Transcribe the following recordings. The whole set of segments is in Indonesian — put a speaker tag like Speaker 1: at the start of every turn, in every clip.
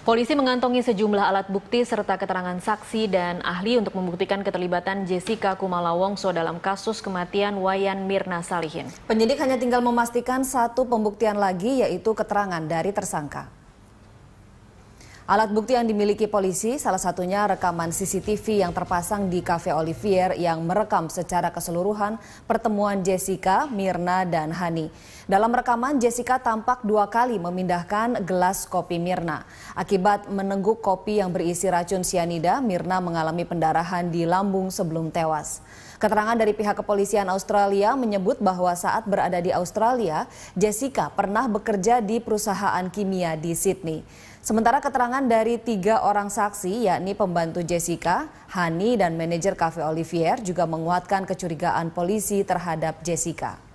Speaker 1: Polisi mengantongi sejumlah alat bukti serta keterangan saksi dan ahli untuk membuktikan keterlibatan Jessica Kumala Wongso dalam kasus kematian Wayan Mirna Salihin.
Speaker 2: Penyidik hanya tinggal memastikan satu pembuktian lagi, yaitu keterangan dari tersangka. Alat bukti yang dimiliki polisi salah satunya rekaman CCTV yang terpasang di Cafe Olivier yang merekam secara keseluruhan pertemuan Jessica, Mirna, dan Hani. Dalam rekaman, Jessica tampak 2 kali memindahkan gelas kopi Mirna. Akibat menengguk kopi yang berisi racun sianida, Mirna mengalami pendarahan di lambung sebelum tewas. Keterangan dari pihak kepolisian Australia menyebut bahwa saat berada di Australia, Jessica pernah bekerja di perusahaan kimia di Sydney. Sementara keterangan dari 3 orang saksi, yakni pembantu Jessica, Hani, dan manajer Cafe Olivier juga menguatkan kecurigaan polisi terhadap Jessica.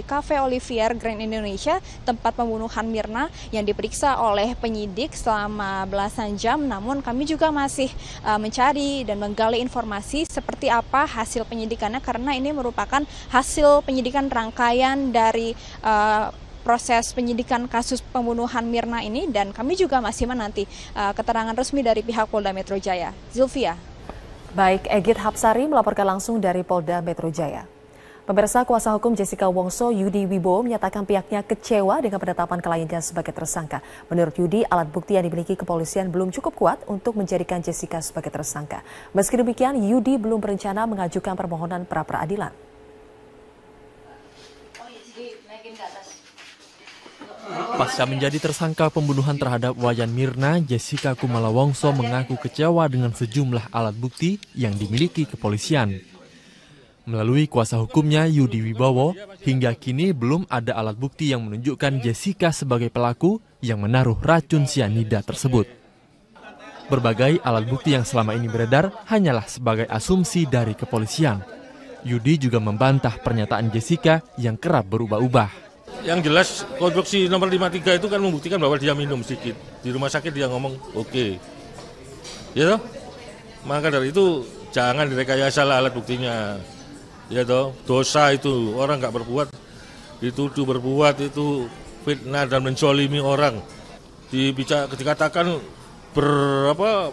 Speaker 3: Cafe Olivier Grand Indonesia, tempat pembunuhan Mirna yang diperiksa oleh penyidik selama belasan jam. Namun kami juga masih mencari dan menggali informasi seperti apa hasil penyidikannya, karena ini merupakan hasil penyidikan rangkaian dari proses penyidikan kasus pembunuhan Mirna ini, dan kami juga masih menanti keterangan resmi dari pihak Polda Metro Jaya. Zulfia.
Speaker 4: Baik, Egit Hapsari melaporkan langsung dari Polda Metro Jaya. Pemirsa, kuasa hukum Jessica Wongso, Yudi Wibowo, menyatakan pihaknya kecewa dengan penetapan kliennya sebagai tersangka. Menurut Yudi, alat bukti yang dimiliki kepolisian belum cukup kuat untuk menjadikan Jessica sebagai tersangka. Meski demikian, Yudi belum berencana mengajukan permohonan pra-peradilan.
Speaker 5: Pasca menjadi tersangka pembunuhan terhadap Wayan Mirna, Jessica Kumala Wongso mengaku kecewa dengan sejumlah alat bukti yang dimiliki kepolisian. Melalui kuasa hukumnya Yudi Wibowo, hingga kini belum ada alat bukti yang menunjukkan Jessica sebagai pelaku yang menaruh racun sianida tersebut. Berbagai alat bukti yang selama ini beredar hanyalah sebagai asumsi dari kepolisian. Yudi juga membantah pernyataan Jessica yang kerap berubah-ubah.
Speaker 6: Yang jelas konstruksi nomor 53 itu kan membuktikan bahwa dia minum sedikit. Di rumah sakit dia ngomong oke. Ya toh? Maka dari itu jangan direkayasa alat buktinya. Ya toh, dosa itu orang nggak berbuat, dituduh berbuat itu fitnah dan menzolimi orang. Dikatakan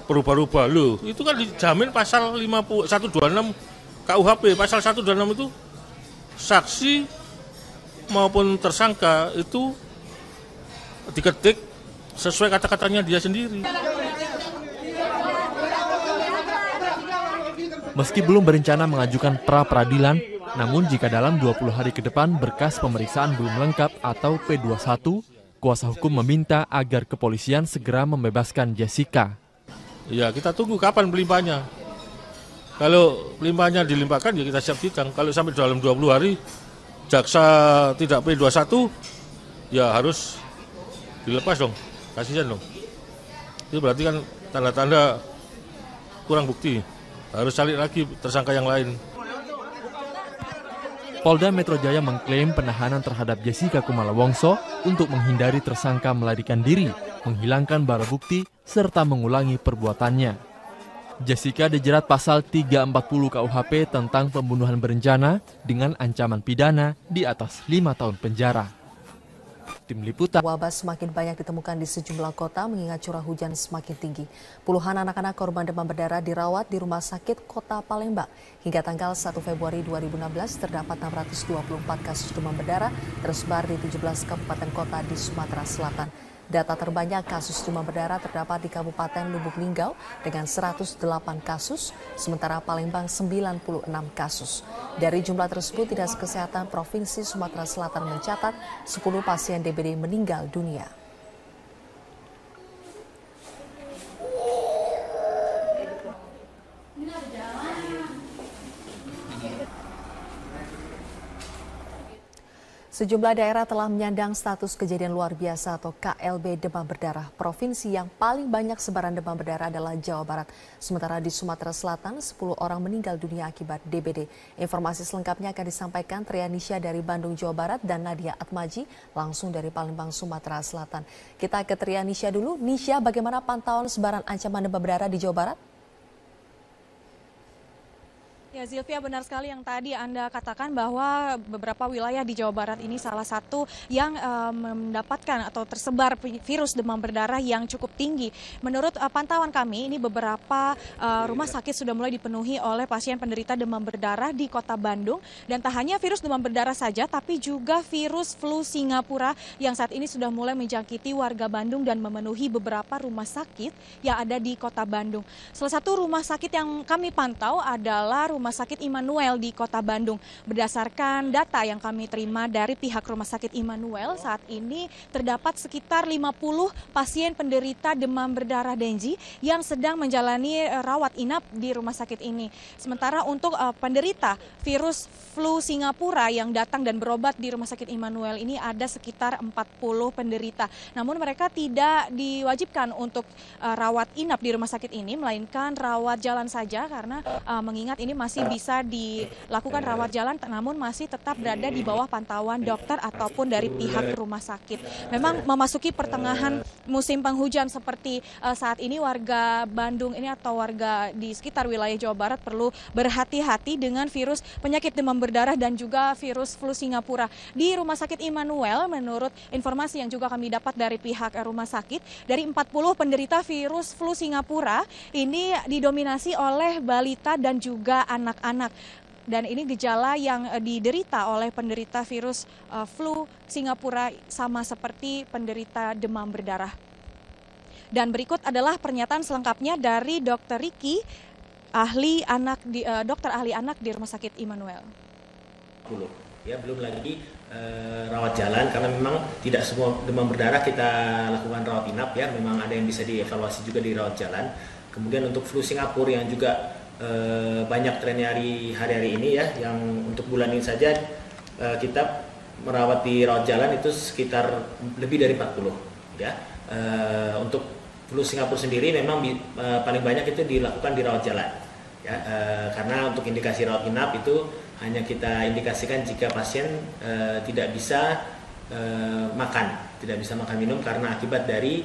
Speaker 6: berubah-ubah loh, itu kan dijamin pasal 126 KUHP, pasal 126 itu saksi maupun tersangka itu diketik sesuai kata-katanya dia sendiri.
Speaker 5: Meski belum berencana mengajukan pra-peradilan, namun jika dalam 20 hari ke depan berkas pemeriksaan belum lengkap atau P21, kuasa hukum meminta agar kepolisian segera membebaskan Jessica.
Speaker 6: Ya, kita tunggu kapan pelimpahnya. Kalau pelimpahnya dilimpahkan ya kita siap sidang. Kalau sampai dalam 20 hari jaksa tidak P21, ya harus dilepas dong, kasihan dong. Itu berarti kan tanda-tanda kurang bukti. Harus cari lagi tersangka yang lain.
Speaker 5: Polda Metro Jaya mengklaim penahanan terhadap Jessica Kumala Wongso untuk menghindari tersangka melarikan diri, menghilangkan barang bukti, serta mengulangi perbuatannya. Jessica dijerat pasal 340 KUHP tentang pembunuhan berencana dengan ancaman pidana di atas 5 tahun penjara. Tim Liputan.
Speaker 4: Wabah semakin banyak ditemukan di sejumlah kota mengingat curah hujan semakin tinggi. Puluhan anak-anak korban demam berdarah dirawat di Rumah Sakit Kota Palembang. Hingga tanggal 1 Februari 2016 terdapat 624 kasus demam berdarah tersebar di 17 kabupaten kota di Sumatera Selatan. Data terbanyak kasus demam berdarah terdapat di Kabupaten Lubuk Linggau dengan 108 kasus, sementara Palembang 96 kasus. Dari jumlah tersebut, Dinas Kesehatan Provinsi Sumatera Selatan mencatat 10 pasien DBD meninggal dunia. Sejumlah daerah telah menyandang status kejadian luar biasa atau KLB demam berdarah. Provinsi yang paling banyak sebaran demam berdarah adalah Jawa Barat. Sementara di Sumatera Selatan, 10 orang meninggal dunia akibat DBD. Informasi selengkapnya akan disampaikan Trianisha dari Bandung, Jawa Barat dan Nadia Atmaji langsung dari Palembang, Sumatera Selatan. Kita ke Trianisha dulu. Nisha, bagaimana pantauan sebaran ancaman demam berdarah di Jawa Barat?
Speaker 3: Ya, Zilvia, benar sekali yang tadi Anda katakan bahwa beberapa wilayah di Jawa Barat ini salah satu yang mendapatkan atau tersebar virus demam berdarah yang cukup tinggi. Menurut pantauan kami, ini beberapa rumah sakit sudah mulai dipenuhi oleh pasien penderita demam berdarah di Kota Bandung. Dan tak hanya virus demam berdarah saja, tapi juga virus flu Singapura yang saat ini sudah mulai menjangkiti warga Bandung dan memenuhi beberapa rumah sakit yang ada di Kota Bandung. Salah satu rumah sakit yang kami pantau adalah Rumah Sakit Immanuel di Kota Bandung. Berdasarkan data yang kami terima dari pihak Rumah Sakit Immanuel, saat ini terdapat sekitar 50 pasien penderita demam berdarah Dengue yang sedang menjalani rawat inap di rumah sakit ini. Sementara untuk penderita virus flu Singapura yang datang dan berobat di Rumah Sakit Immanuel ini ada sekitar 40 penderita. Namun mereka tidak diwajibkan untuk rawat inap di rumah sakit ini, melainkan rawat jalan saja karena mengingat ini masih bisa dilakukan rawat jalan, namun masih tetap berada di bawah pantauan dokter ataupun dari pihak rumah sakit. Memang memasuki pertengahan musim penghujan seperti saat ini, warga Bandung ini atau warga di sekitar wilayah Jawa Barat perlu berhati-hati dengan virus penyakit demam berdarah dan juga virus flu Singapura. Di Rumah Sakit Immanuel, menurut informasi yang juga kami dapat dari pihak rumah sakit, dari 40 penderita virus flu Singapura ini didominasi oleh balita dan juga anak-anak. Dan ini gejala yang diderita oleh penderita virus flu Singapura sama seperti penderita demam berdarah. Dan berikut adalah pernyataan selengkapnya dari Dr. Riki, dokter ahli anak di Rumah Sakit Immanuel.
Speaker 7: Ya, belum lagi rawat jalan, karena memang tidak semua demam berdarah kita lakukan rawat inap ya, memang ada yang bisa dievaluasi juga di rawat jalan. Kemudian untuk flu Singapura yang juga banyak trennya hari-hari ini ya, yang untuk bulan ini saja kita merawat di rawat jalan itu sekitar lebih dari 40 ya. Untuk flu Singapura sendiri memang paling banyak itu dilakukan di rawat jalan ya, karena untuk indikasi rawat inap itu hanya kita indikasikan jika pasien tidak bisa makan minum karena akibat dari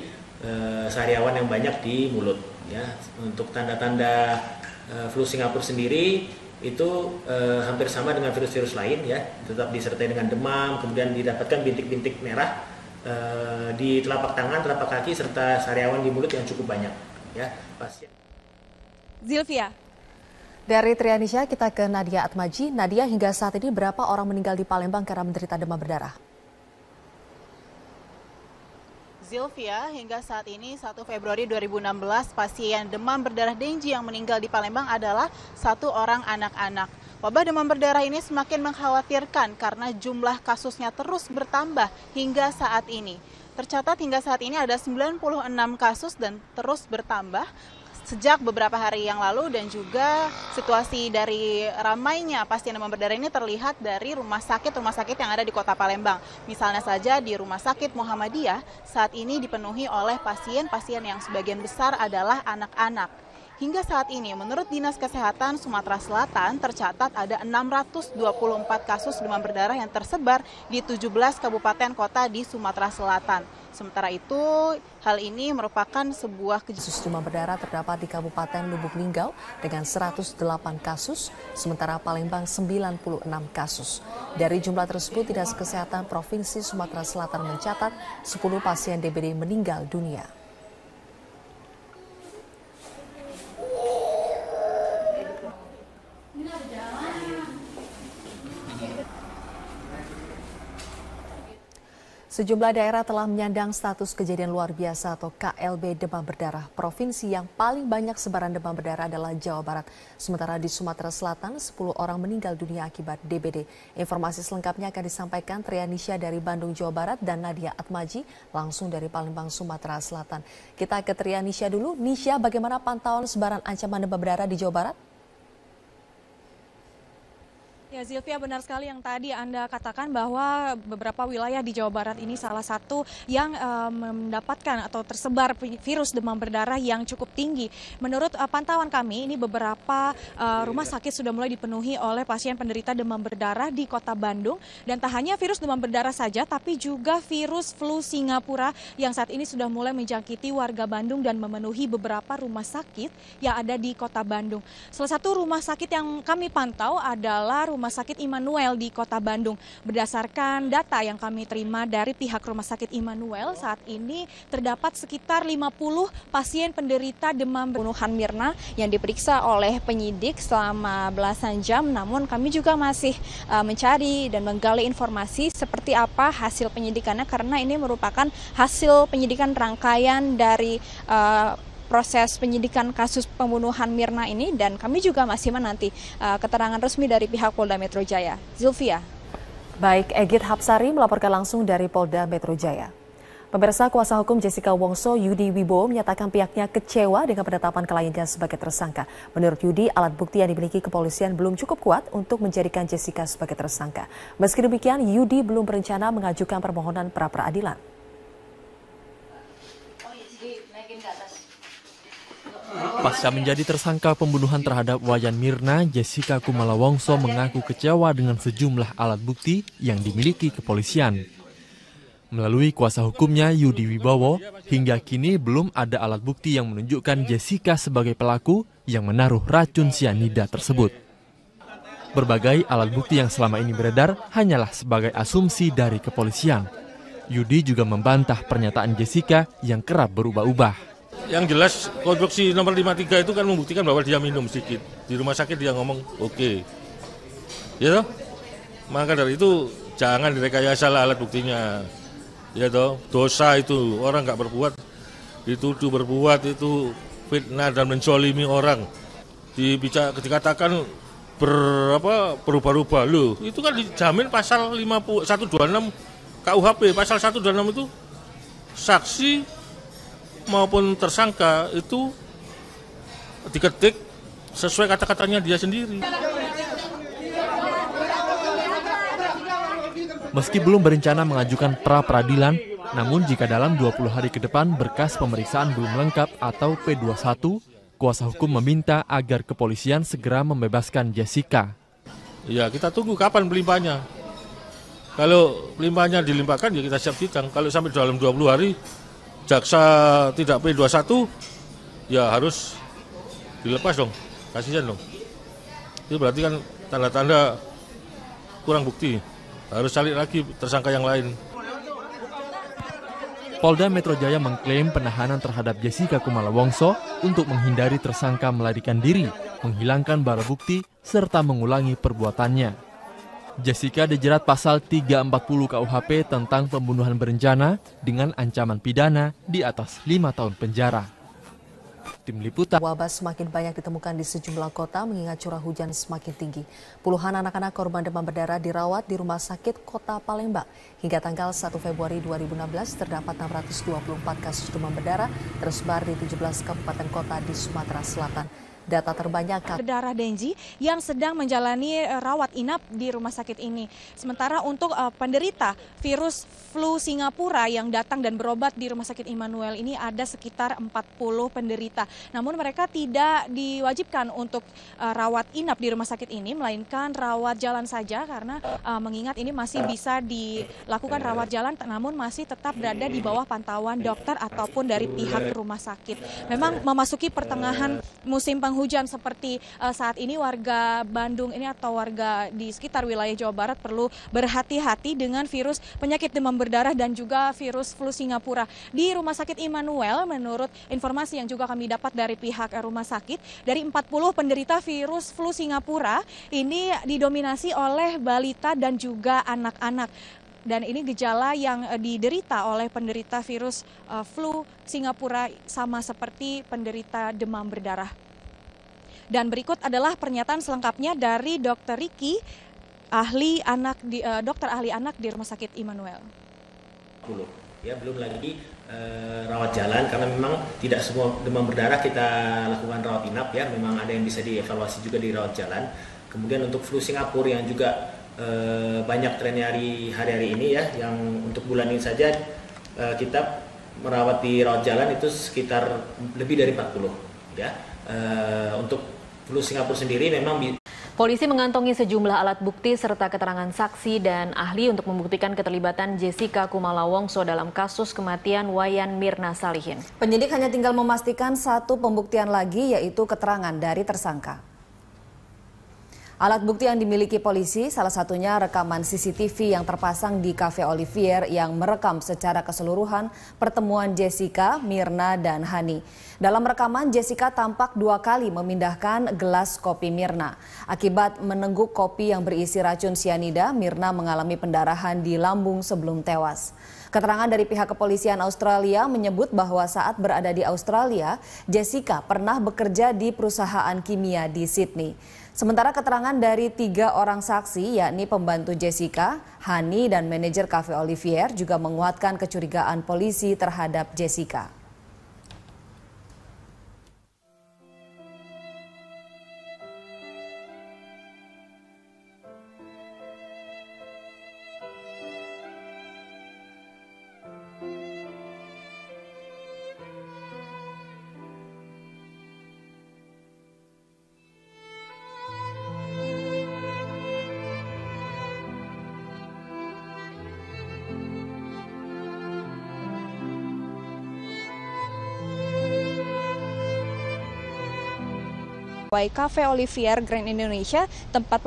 Speaker 7: sariawan yang banyak di mulut ya. Untuk tanda-tanda flu Singapura sendiri itu hampir sama dengan virus-virus lain ya, tetap disertai dengan demam, kemudian didapatkan bintik-bintik merah di telapak tangan, telapak kaki, serta sariawan di mulut yang cukup banyak ya pasien.
Speaker 3: Zilvia.
Speaker 4: Dari Trianisha kita ke Nadia Atmaji. Nadia, hingga saat ini berapa orang meninggal di Palembang karena menderita demam berdarah?
Speaker 8: Zilvia, hingga saat ini 1 Februari 2016 pasien demam berdarah Dengue yang meninggal di Palembang adalah 1 orang anak-anak. Wabah demam berdarah ini semakin mengkhawatirkan karena jumlah kasusnya terus bertambah hingga saat ini. Tercatat hingga saat ini ada 96 kasus dan terus bertambah sejak beberapa hari yang lalu, dan juga situasi dari ramainya pasien demam berdarah ini terlihat dari rumah sakit yang ada di Kota Palembang. Misalnya saja di Rumah Sakit Muhammadiyah saat ini dipenuhi oleh pasien-pasien yang sebagian besar adalah anak-anak. Hingga saat ini, menurut Dinas Kesehatan Sumatera Selatan, tercatat ada 624 kasus demam berdarah yang tersebar di 17 kabupaten kota di Sumatera Selatan. Sementara itu, hal ini merupakan sebuah
Speaker 4: kasus demam berdarah terdapat di Kabupaten Lubuk Linggau dengan 108 kasus, sementara Palembang 96 kasus. Dari jumlah tersebut, Dinas Kesehatan Provinsi Sumatera Selatan mencatat 10 pasien DBD meninggal dunia. Sejumlah daerah telah menyandang status kejadian luar biasa atau KLB demam berdarah. Provinsi yang paling banyak sebaran demam berdarah adalah Jawa Barat. Sementara di Sumatera Selatan, 10 orang meninggal dunia akibat DBD. Informasi selengkapnya akan disampaikan Trianisha dari Bandung, Jawa Barat dan Nadia Atmaji langsung dari Palembang, Sumatera Selatan. Kita ke Trianisha dulu. Nisha, bagaimana pantauan sebaran ancaman demam berdarah di Jawa Barat?
Speaker 3: Ya, Ya, Zilvia, benar sekali yang tadi Anda katakan bahwa beberapa wilayah di Jawa Barat ini salah satu yang mendapatkan atau tersebar virus demam berdarah yang cukup tinggi. Menurut pantauan kami, ini beberapa rumah sakit sudah mulai dipenuhi oleh pasien penderita demam berdarah di Kota Bandung. Dan tak hanya virus demam berdarah saja, tapi juga virus flu Singapura yang saat ini sudah mulai menjangkiti warga Bandung dan memenuhi beberapa rumah sakit yang ada di Kota Bandung. Salah satu rumah sakit yang kami pantau adalah Rumah Sakit Immanuel di Kota Bandung. Berdasarkan data yang kami terima dari pihak Rumah Sakit Immanuel, saat ini terdapat sekitar 50 pasien penderita demam pembunuhan Mirna yang diperiksa oleh penyidik selama belasan jam. Namun kami juga masih mencari dan menggali informasi seperti apa hasil penyidikannya, karena ini merupakan hasil penyidikan rangkaian dari proses penyidikan kasus pembunuhan Mirna ini, dan kami juga masih menanti keterangan resmi dari pihak Polda Metro Jaya. Zilvia.
Speaker 4: Baik, Egit Hapsari melaporkan langsung dari Polda Metro Jaya. Pemirsa, kuasa hukum Jessica Wongso, Yudi Wibowo, menyatakan pihaknya kecewa dengan penetapan kliennya sebagai tersangka. Menurut Yudi, alat bukti yang dimiliki kepolisian belum cukup kuat untuk menjadikan Jessica sebagai tersangka. Meski demikian, Yudi belum berencana mengajukan permohonan pra-peradilan.
Speaker 5: Pasca menjadi tersangka pembunuhan terhadap Wayan Mirna, Jessica Kumala Wongso mengaku kecewa dengan sejumlah alat bukti yang dimiliki kepolisian. Melalui kuasa hukumnya Yudi Wibowo, hingga kini belum ada alat bukti yang menunjukkan Jessica sebagai pelaku yang menaruh racun sianida tersebut. Berbagai alat bukti yang selama ini beredar hanyalah sebagai asumsi dari kepolisian. Yudi juga membantah pernyataan Jessica yang kerap berubah-ubah.
Speaker 6: Yang jelas konstruksi nomor 53 itu kan membuktikan bahwa dia minum sedikit. Di rumah sakit dia ngomong oke. Ya toh? Maka dari itu jangan direkayasa alat buktinya. Ya toh, dosa itu orang nggak berbuat, dituduh berbuat itu fitnah dan menzolimi orang. Dikatakan berubah-ubah loh. Itu kan dijamin pasal 126 KUHP. Pasal 126 itu saksi maupun tersangka itu diketik sesuai kata-katanya dia sendiri.
Speaker 5: Meski belum berencana mengajukan pra-peradilan, namun jika dalam 20 hari ke depan berkas pemeriksaan belum lengkap atau P21, kuasa hukum meminta agar kepolisian segera membebaskan Jessica.
Speaker 6: Ya, kita tunggu kapan pelimpahannya. Kalau pelimpahannya dilimpahkan ya kita siap sidang. Kalau sampai dalam 20 hari jaksa tidak P21, ya harus dilepas dong, kasihan dong. Itu berarti kan tanda-tanda kurang bukti, harus cari lagi tersangka yang lain.
Speaker 5: Polda Metro Jaya mengklaim penahanan terhadap Jessica Kumala Wongso untuk menghindari tersangka melarikan diri, menghilangkan barang bukti, serta mengulangi perbuatannya. Jessica dijerat pasal 340 KUHP tentang pembunuhan berencana dengan ancaman pidana di atas 5 tahun penjara. Tim Liputan.
Speaker 4: Wabah semakin banyak ditemukan di sejumlah kota mengingat curah hujan semakin tinggi. Puluhan anak-anak korban demam berdarah dirawat di Rumah Sakit Kota Palembang. Hingga tanggal 1 Februari 2016 terdapat 624 kasus demam berdarah tersebar di 17 kabupaten kota di Sumatera Selatan. Data terbanyak
Speaker 3: berdarah Denji yang sedang menjalani rawat inap di rumah sakit ini. Sementara untuk penderita virus flu Singapura yang datang dan berobat di Rumah Sakit Immanuel ini ada sekitar 40 penderita. Namun mereka tidak diwajibkan untuk rawat inap di rumah sakit ini, melainkan rawat jalan saja karena mengingat ini masih bisa dilakukan rawat jalan, namun masih tetap berada di bawah pantauan dokter ataupun dari pihak rumah sakit. Memang memasuki pertengahan musim penghujan seperti saat ini, warga Bandung ini atau warga di sekitar wilayah Jawa Barat perlu berhati-hati dengan virus penyakit demam berdarah dan juga virus flu Singapura. Di Rumah Sakit Immanuel, menurut informasi yang juga kami dapat dari pihak rumah sakit, dari 40 penderita virus flu Singapura ini didominasi oleh balita dan juga anak-anak. Dan ini gejala yang diderita oleh penderita virus flu Singapura sama seperti penderita demam berdarah. Dan berikut adalah pernyataan selengkapnya dari Dr. Riki, dokter ahli anak di Rumah Sakit Immanuel.
Speaker 7: Ya, belum lagi rawat jalan, karena memang tidak semua demam berdarah kita lakukan rawat inap ya, memang ada yang bisa dievaluasi juga di rawat jalan. Kemudian untuk flu Singapura yang juga banyak trennya hari-hari ini ya, yang untuk bulan ini saja kita merawat di rawat jalan itu sekitar lebih dari 40 ya. Untuk flu Singapura sendiri memang
Speaker 1: Polisi mengantongi sejumlah alat bukti serta keterangan saksi dan ahli untuk membuktikan keterlibatan Jessica Kumala Wongso dalam kasus kematian Wayan Mirna Salihin.
Speaker 2: Penyidik hanya tinggal memastikan satu pembuktian lagi, yaitu keterangan dari tersangka. Alat bukti yang dimiliki polisi salah satunya rekaman CCTV yang terpasang di Cafe Olivier yang merekam secara keseluruhan pertemuan Jessica, Mirna, dan Hani. Dalam rekaman, Jessica tampak 2 kali memindahkan gelas kopi Mirna. Akibat menengguk kopi yang berisi racun sianida, Mirna mengalami pendarahan di lambung sebelum tewas. Keterangan dari pihak kepolisian Australia menyebut bahwa saat berada di Australia, Jessica pernah bekerja di perusahaan kimia di Sydney. Sementara keterangan dari 3 orang saksi, yakni pembantu Jessica, Hani, dan manajer Cafe Olivier juga menguatkan kecurigaan polisi terhadap Jessica.
Speaker 3: Cafe Olivier Grand Indonesia, tempat